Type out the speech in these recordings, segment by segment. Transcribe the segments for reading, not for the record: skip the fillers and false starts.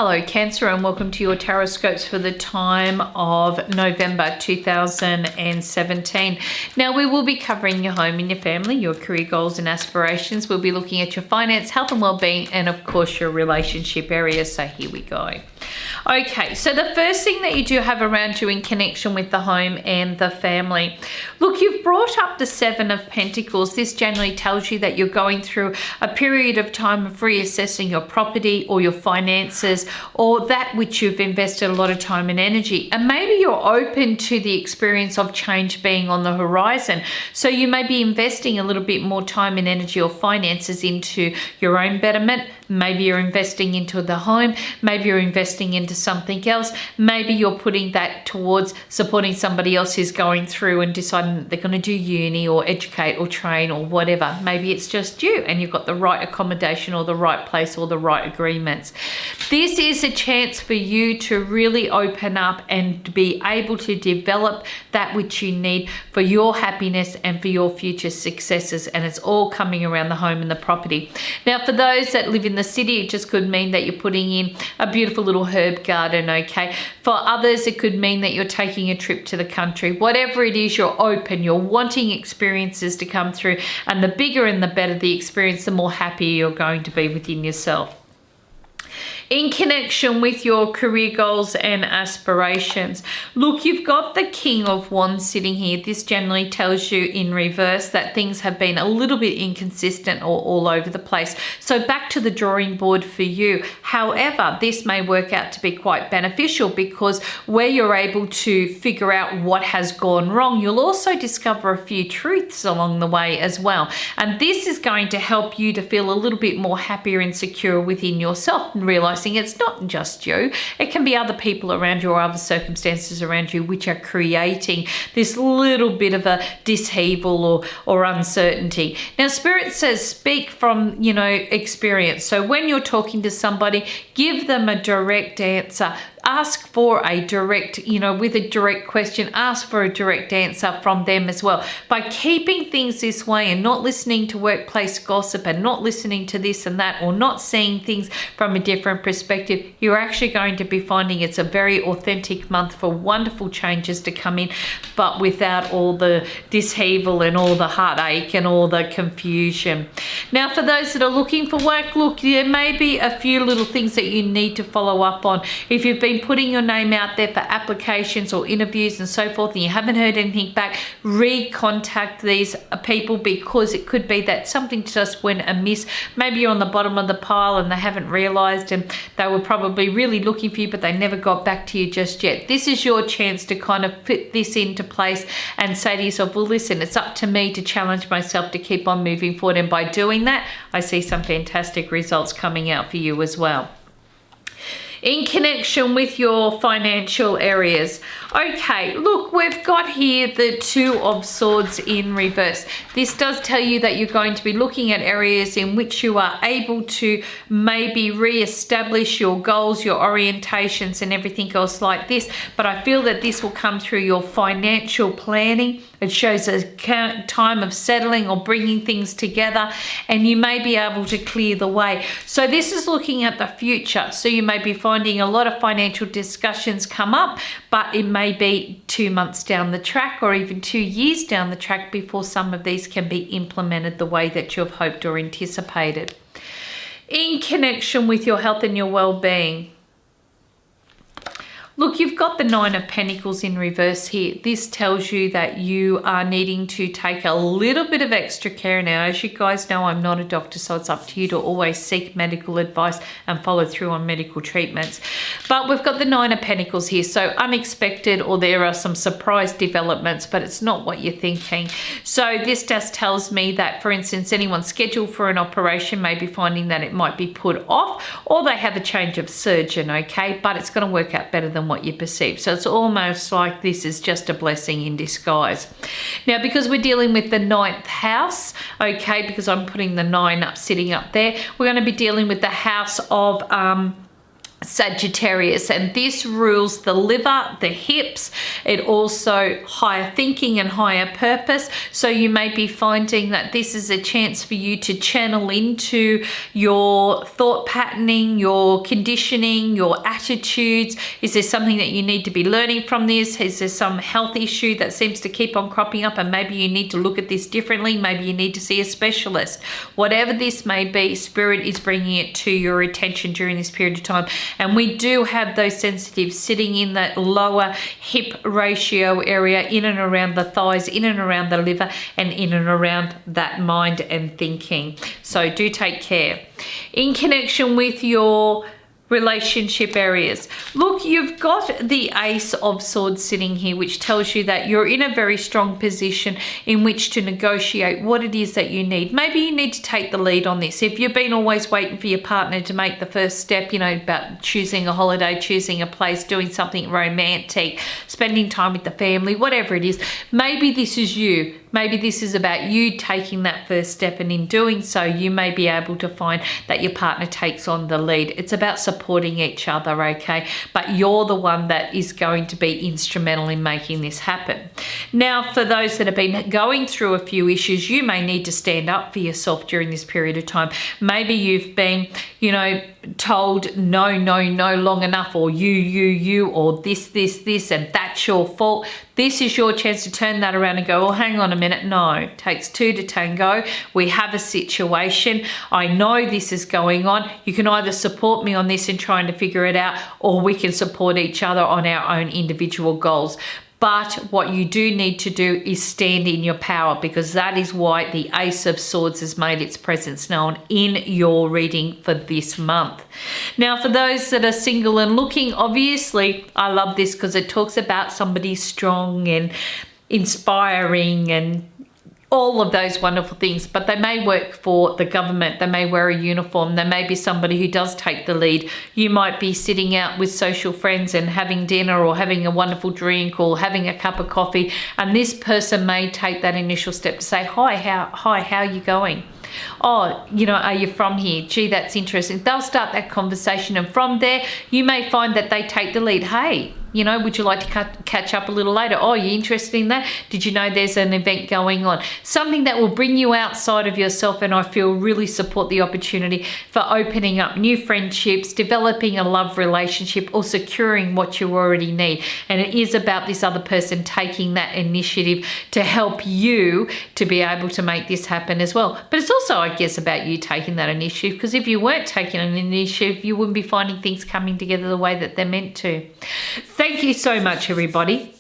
Hello Cancer, and welcome to your tarot scopes for the time of November 2017. Now we will be covering your home and your family, your career goals and aspirations. We'll be looking at your finance, health and well-being, and of course your relationship areas. So here we go. Okay, so the first thing that you do have around you in connection with the home and the family. Look, you've brought up the Seven of Pentacles. This generally tells you that you're going through a period of time of reassessing your property or your finances or that which you've invested a lot of time and energy. And maybe you're open to the experience of change being on the horizon. So you may be investing a little bit more time and energy or finances into your own betterment. Maybe you're investing into the home. Maybe you're investing into something else. Maybe you're putting that towards supporting somebody else who's going through and deciding that they're going to do uni or educate or train or whatever. Maybe it's just you and you've got the right accommodation or the right place or the right agreements. This is a chance for you to really open up and be able to develop that which you need for your happiness and for your future successes. And it's all coming around the home and the property. Now, for those that live in the city, it just could mean that you're putting in a beautiful little herb garden, okay? For others, it could mean that you're taking a trip to the country. Whatever it is, you're open, you're wanting experiences to come through, and the bigger and the better the experience, the more happy you're going to be within yourself. In connection with your career goals and aspirations, look, you've got the King of Wands sitting here. This generally tells you in reverse that things have been a little bit inconsistent or all over the place. So back to the drawing board for you. However, this may work out to be quite beneficial because where you're able to figure out what has gone wrong, you'll also discover a few truths along the way as well. And this is going to help you to feel a little bit more happier and secure within yourself and realize it's not just you. It can be other people around you or other circumstances around you which are creating this little bit of a disheaval or uncertainty. Now, Spirit says speak from, experience. So when you're talking to somebody, give them a direct answer. Ask for a direct, with a direct question, ask for a direct answer from them as well. By keeping things this way and not listening to workplace gossip and not listening to this and that or not seeing things from a different perspective, you're actually going to be finding it's a very authentic month for wonderful changes to come in, but without all the disheaval and all the heartache and all the confusion. Now, for those that are looking for work, look, there may be a few little things that you need to follow up on. If you've been putting your name out there for applications or interviews and so forth and you haven't heard anything back, recontact these people because it could be that something just went amiss. Maybe you're on the bottom of the pile and they haven't realized and they were probably really looking for you, but they never got back to you just yet. This is your chance to kind of fit this into place and say to yourself, well, listen, it's up to me to challenge myself to keep on moving forward. And by doing that, I see some fantastic results coming out for you as well. In connection with your financial areas. Okay, look, we've got here the Two of Swords in reverse. This does tell you that you're going to be looking at areas in which you are able to maybe re-establish your goals, your orientations and everything else like this. But I feel that this will come through your financial planning. It shows a time of settling or bringing things together, and you may be able to clear the way. So this is looking at the future. So you may be finding a lot of financial discussions come up, but it may be 2 months down the track or even 2 years down the track before some of these can be implemented the way that you've hoped or anticipated. In connection with your health and your well-being, look, you've got the Nine of Pentacles in reverse here. This tells you that you are needing to take a little bit of extra care. Now, as you guys know, I'm not a doctor, so it's up to you to always seek medical advice and follow through on medical treatments. But we've got the Nine of Pentacles here, so unexpected or there are some surprise developments, but it's not what you're thinking. So this just tells me that, for instance, anyone scheduled for an operation may be finding that it might be put off or they have a change of surgeon, okay? But it's going to work out better than what you perceive. So it's almost like this is just a blessing in disguise. Now, because we're dealing with the 9th house, okay, because I'm putting the 9 up, sitting up there, we're going to be dealing with the house of Sagittarius, and this rules the liver, the hips. It also higher thinking and higher purpose. So you may be finding that this is a chance for you to channel into your thought patterning, your conditioning, your attitudes. Is there something that you need to be learning from this? Is there some health issue that seems to keep on cropping up and maybe you need to look at this differently? Maybe you need to see a specialist. Whatever this may be, Spirit is bringing it to your attention during this period of time. And we do have those sensitives sitting in that lower hip ratio area, in and around the thighs, in and around the liver, and in and around that mind and thinking. So do take care. In connection with your relationship areas, look, you've got the Ace of Swords sitting here, which tells you that you're in a very strong position in which to negotiate what it is that you need. Maybe you need to take the lead on this. If you've been always waiting for your partner to make the first step, you know, about choosing a holiday, choosing a place, doing something romantic, spending time with the family, whatever it is, maybe this is you. Maybe this is about you taking that first step, and in doing so, you may be able to find that your partner takes on the lead. It's about supporting each other, okay? But you're the one that is going to be instrumental in making this happen. Now, for those that have been going through a few issues, you may need to stand up for yourself during this period of time. Maybe you've been, you know, told no long enough, or you, or this, and that's your fault. This is your chance to turn that around and go, oh, hang on a minute. No, it takes two to tango. We have a situation. I know this is going on. You can either support me on this in trying to figure it out, or we can support each other on our own individual goals. But what you do need to do is stand in your power, because that is why the Ace of Swords has made its presence known in your reading for this month. Now, for those that are single and looking, obviously, I love this because it talks about somebody strong and inspiring and all of those wonderful things, but they may work for the government. They may wear a uniform. They may be somebody who does take the lead. You might be sitting out with social friends and having dinner, or having a wonderful drink, or having a cup of coffee, and this person may take that initial step to say, hi, how are you going? Oh, you know, are you from here? Gee, that's interesting. They'll start that conversation, and from there you may find that they take the lead. Hey, you know, would you like to catch up a little later? Oh, you interested in that? Did you know there's an event going on? Something that will bring you outside of yourself, and I feel really support the opportunity for opening up new friendships, developing a love relationship, or securing what you already need. And it is about this other person taking that initiative to help you to be able to make this happen as well. But it's also, I guess, about you taking that initiative, because if you weren't taking an initiative, you wouldn't be finding things coming together the way that they're meant to. Thank you so much, everybody.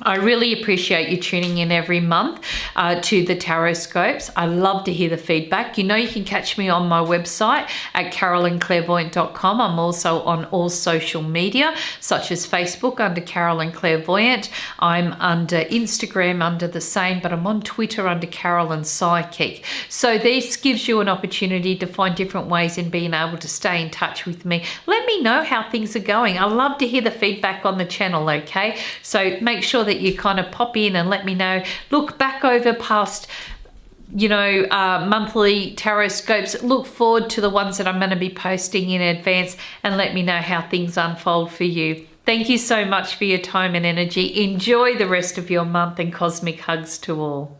I really appreciate you tuning in every month to the Tarot Scopes. I love to hear the feedback. You know, you can catch me on my website at carolineclairvoyant.com. I'm also on all social media, such as Facebook under Carolyn Clairvoyant. I'm under Instagram under the same, but I'm on Twitter under Carolyn Psychic. So this gives you an opportunity to find different ways in being able to stay in touch with me. Let me know how things are going. I love to hear the feedback on the channel, okay? So make sure that you kind of pop in and let me know. Look back over past, you know, monthly tarot scopes. Look forward to the ones that I'm going to be posting in advance, and let me know how things unfold for you. Thank you so much for your time and energy. Enjoy the rest of your month, and cosmic hugs to all.